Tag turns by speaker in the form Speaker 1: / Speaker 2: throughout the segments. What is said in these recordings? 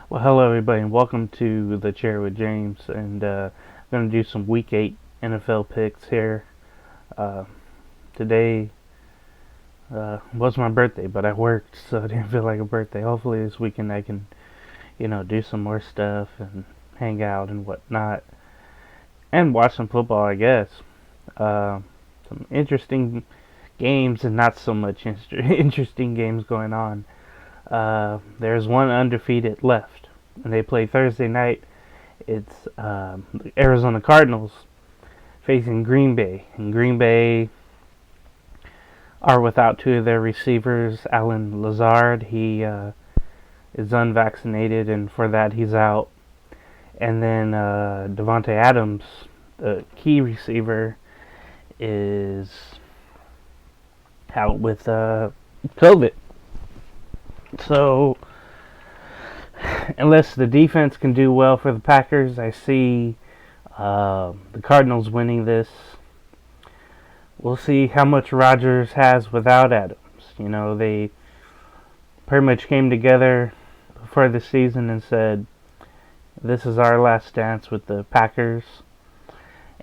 Speaker 1: Well, hello everybody, and welcome to the Chair with James. And I'm going to do some Week 8 NFL picks here. Uh, Today was my birthday, but I worked, so I didn't feel like a birthday. Hopefully this weekend I can, do some more stuff and hang out and whatnot, and watch some football, I guess. Uh, some interesting games and not so much interesting games going on. There's one undefeated left, and they play Thursday night. It's the Arizona Cardinals facing Green Bay, and Green Bay are without two of their receivers. Allen Lazard, he is unvaccinated, and for that he's out. And then Devontae Adams, the key receiver, is out with COVID. So unless the defense can do well for the Packers, I see the Cardinals winning this. We'll see how much Rodgers has without Adams. They pretty much came together before the season and said, this is our last dance with the Packers.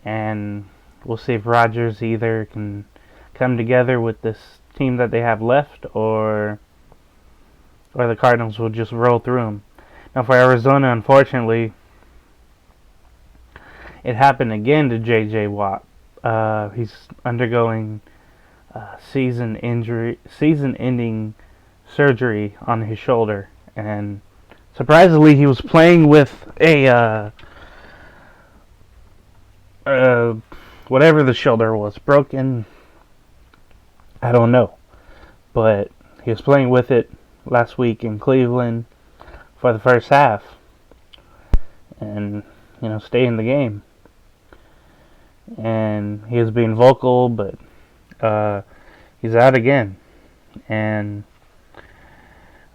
Speaker 1: And we'll see if Rodgers either can come together with this team that they have left, or the Cardinals will just roll through them. Now for Arizona, unfortunately, it happened again to J.J. Watt. He's undergoing season-ending surgery on his shoulder, and surprisingly, he was playing with a whatever the shoulder was, broken. I don't know, but he was playing with it last week in Cleveland for the first half, and stay in the game. And he was being vocal, but he's out again. And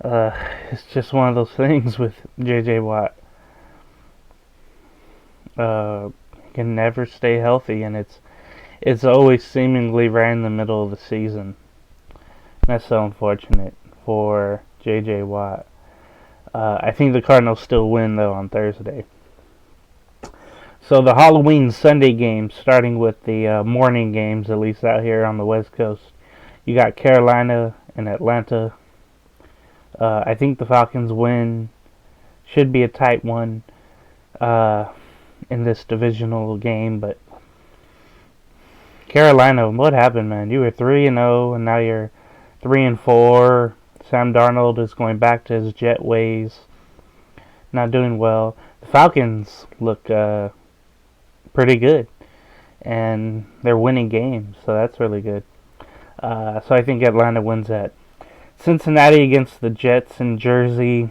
Speaker 1: it's just one of those things with J.J. Watt. He can never stay healthy, and it's always seemingly right in the middle of the season. That's so unfortunate for J.J. Watt. I think the Cardinals still win, though, on Thursday. So the Halloween Sunday games, starting with the morning games, at least out here on the West Coast, you got Carolina and Atlanta. I think the Falcons win. Should be a tight one in this divisional game, but Carolina, what happened, man? You were 3-0, and now you're 3-4. Sam Darnold is going back to his jet ways, not doing well. The Falcons look pretty good, and they're winning games, so that's really good. So I think Atlanta wins that. Cincinnati against the Jets in Jersey.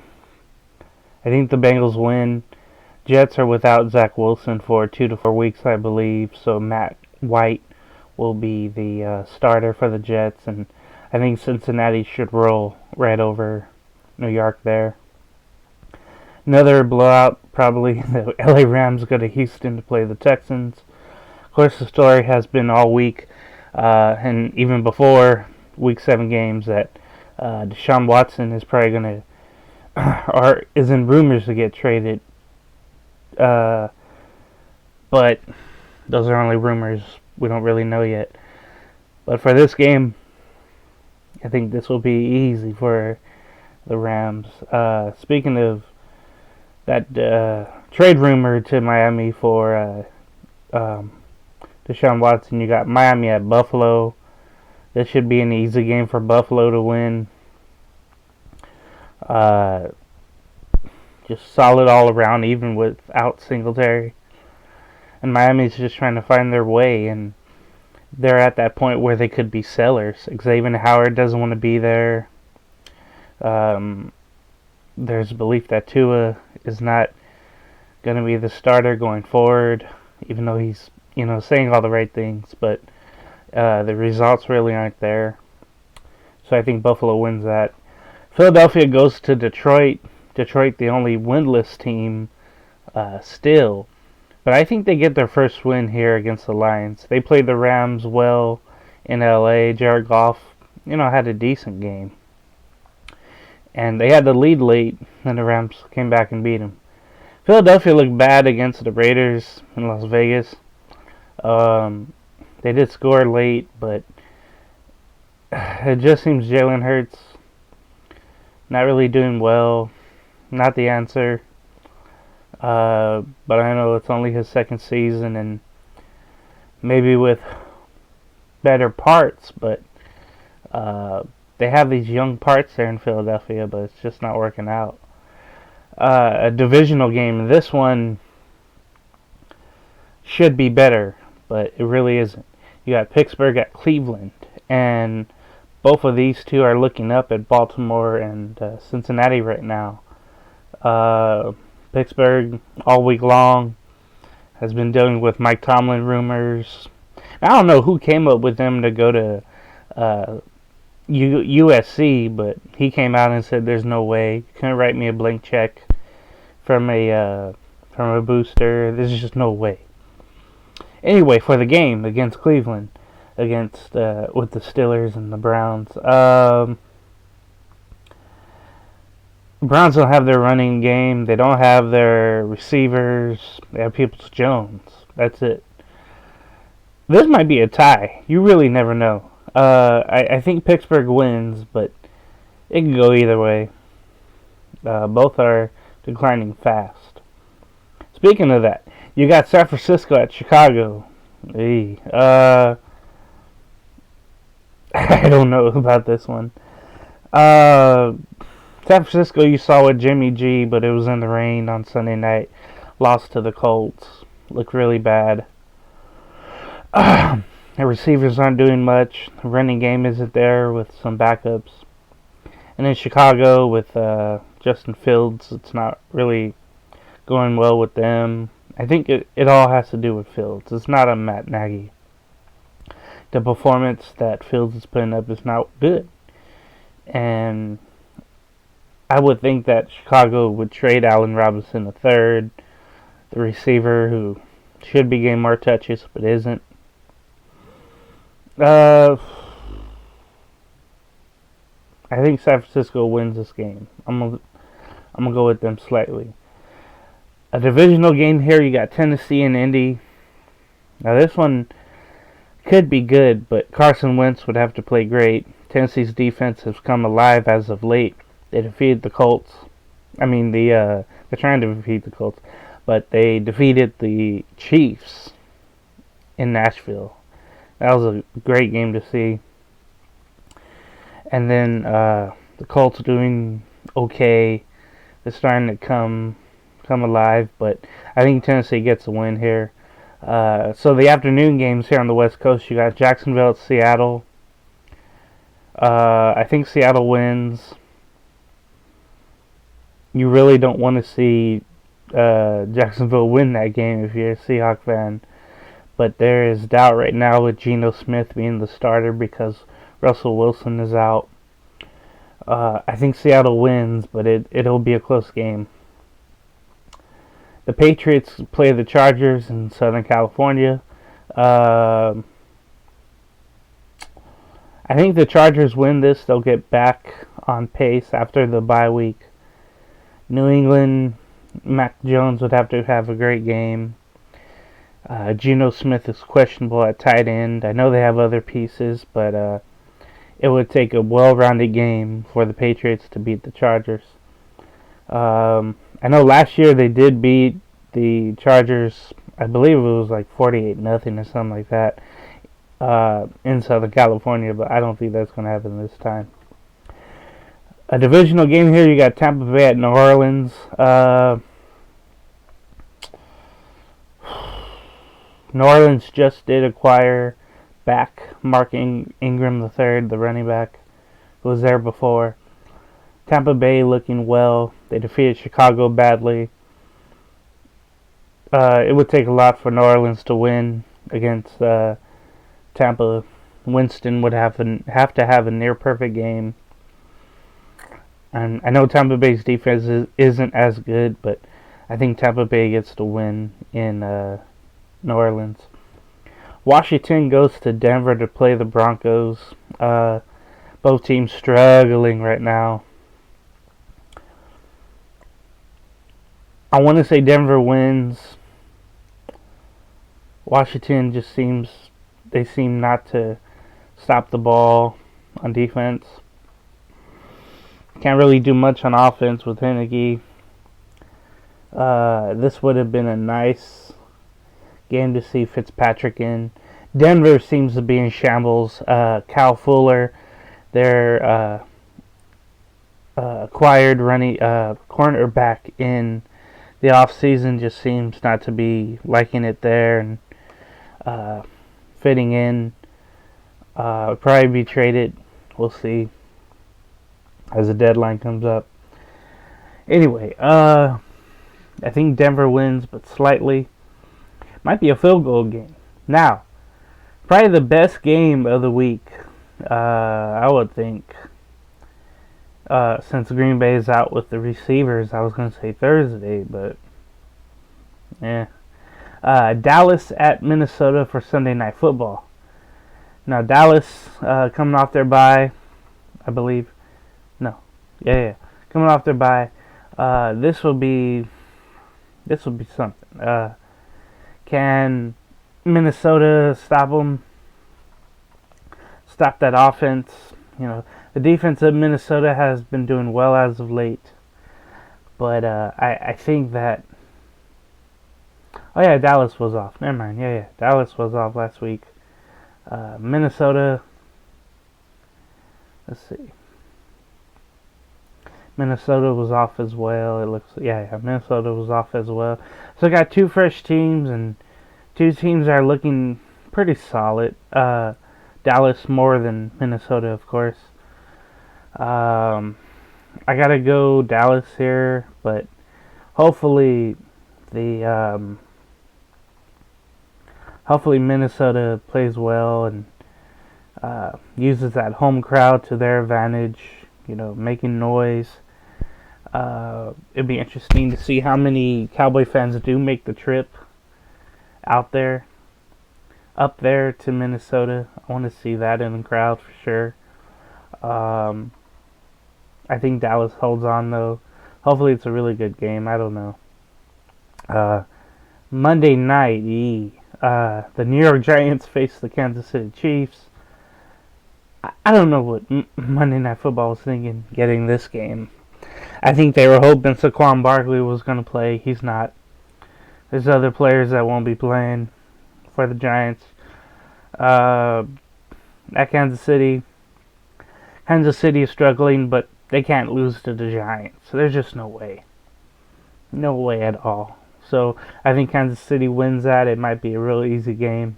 Speaker 1: I think the Bengals win. Jets are without Zach Wilson for 2 to 4 weeks, I believe, so Matt White will be the starter for the Jets, and I think Cincinnati should roll right over New York there. Another blowout, probably. The LA Rams go to Houston to play the Texans. Of course, the story has been all week, and even before Week 7 games, that Deshaun Watson is probably going to, or is in rumors to get traded. But those are only rumors. We don't really know yet. But for this game, I think this will be easy for the Rams. Speaking of that trade rumor to Miami for Deshaun Watson, you got Miami at Buffalo. This should be an easy game for Buffalo to win. Just solid all around, even without Singletary. And Miami's just trying to find their way, and they're at that point where they could be sellers. Xavier Howard doesn't want to be there. There's belief that Tua is not going to be the starter going forward, even though he's, saying all the right things, but the results really aren't there. So I think Buffalo wins that. Philadelphia goes to Detroit. Detroit, the only winless team still. But I think they get their first win here against the Lions. They played the Rams well in LA. Jared Goff, had a decent game. and they had the lead late, and the Rams came back and beat them. Philadelphia looked bad against the Raiders in Las Vegas. They did score late, but it just seems Jalen Hurts not really doing well. Not the answer. But I know it's only his second season, and maybe with better parts, but they have these young parts there in Philadelphia, but it's just not working out. A divisional game. This one should be better, but it really isn't. You got Pittsburgh at Cleveland, and both of these two are looking up at Baltimore and Cincinnati right now. Pittsburgh, all week long, has been dealing with Mike Tomlin rumors. I don't know who came up with them to go to USC, but he came out and said there's no way. You couldn't write me a blank check from a booster. There's just no way. Anyway, for the game against Cleveland, against with the Steelers and the Browns, Browns don't have their running game. They don't have their receivers. They have Peoples-Jones. That's it. This might be a tie. You really never know. I think Pittsburgh wins, but it can go either way. Both are declining fast. Speaking of that, you got San Francisco at Chicago. I don't know about this one. San Francisco, you saw with Jimmy G, but it was in the rain on Sunday night. Lost to the Colts. Looked really bad. The receivers aren't doing much. The running game isn't there with some backups. And in Chicago with Justin Fields, it's not really going well with them. I think it all has to do with Fields. It's not a Matt Nagy. The performance that Fields is putting up is not good. And I would think that Chicago would trade Allen Robinson III, the receiver who should be getting more touches but isn't. I think San Francisco wins this game. I'm gonna go with them slightly. A divisional game here. You got Tennessee and Indy. Now this one could be good, but Carson Wentz would have to play great. Tennessee's defense has come alive as of late. They defeated the Colts. They're trying to defeat the Colts, but they defeated the Chiefs in Nashville. That was a great game to see. And then the Colts doing okay. They're starting to come alive, but I think Tennessee gets a win here. So the afternoon games here on the West Coast, you got Jacksonville at Seattle. I think Seattle wins. You really don't want to see Jacksonville win that game if you're a Seahawks fan. But there is doubt right now with Geno Smith being the starter because Russell Wilson is out. I think Seattle wins, but it'll be a close game. The Patriots play the Chargers in Southern California. I think the Chargers win this. They'll get back on pace after the bye week. New England, Mac Jones would have to have a great game. Geno Smith is questionable at tight end. I know they have other pieces, but it would take a well-rounded game for the Patriots to beat the Chargers. I know last year they did beat the Chargers. I believe it was like 48-0 or something like that in Southern California, but I don't think that's going to happen this time. A divisional game here, you got Tampa Bay at New Orleans. New Orleans just did acquire back Mark Ingram III, the running back, who was there before. Tampa Bay looking well. They defeated Chicago badly. It would take a lot for New Orleans to win against Tampa. Winston would have to have a near-perfect game. And I know Tampa Bay's defense isn't as good, but I think Tampa Bay gets the win in New Orleans. Washington goes to Denver to play the Broncos. Both teams struggling right now. I want to say Denver wins. Washington just they seem not to stop the ball on defense. Can't really do much on offense with Heineke. This would have been a nice game to see Fitzpatrick in. Denver seems to be in shambles. Kyle Fuller, their acquired running cornerback in the offseason, just seems not to be liking it there and fitting in. Probably be traded. We'll see as the deadline comes up. Anyway, I think Denver wins, but slightly. Might be a field goal game. Now, probably the best game of the week, I would think. Since Green Bay is out with the receivers, I was going to say Thursday, but yeah. Dallas at Minnesota for Sunday Night Football. Now, Dallas coming off their bye, I believe. No. Yeah. Coming off their bye. This will be something. Can Minnesota stop them? Stop that offense? The defense of Minnesota has been doing well as of late. But I think that... Oh, yeah, Dallas was off. Never mind. Yeah. Dallas was off last week. Minnesota... Let's see. Minnesota was off as well. It looks... Yeah, Minnesota was off as well. So I got two fresh teams and two teams that are looking pretty solid. Dallas more than Minnesota, of course. I gotta go Dallas here, but hopefully hopefully Minnesota plays well and uses that home crowd to their advantage. Making noise. It'd be interesting to see how many Cowboy fans do make the trip up there to Minnesota. I want to see that in the crowd for sure. I think Dallas holds on though. Hopefully it's a really good game. I don't know. Monday night, the New York Giants face the Kansas City Chiefs. I don't know what Monday Night Football was thinking getting this game. I think they were hoping Saquon Barkley was going to play. He's not. There's other players that won't be playing for the Giants. At Kansas City is struggling, but they can't lose to the Giants. So there's just no way. No way at all. So I think Kansas City wins that. It might be a real easy game.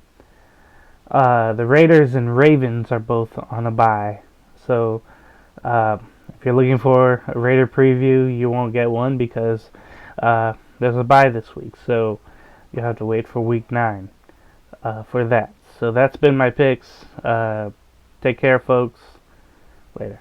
Speaker 1: The Raiders and Ravens are both on a bye. So if you're looking for a Raider preview, you won't get one because there's a bye this week. So you have to wait for week 9 for that. So that's been my picks. Take care, folks. Later.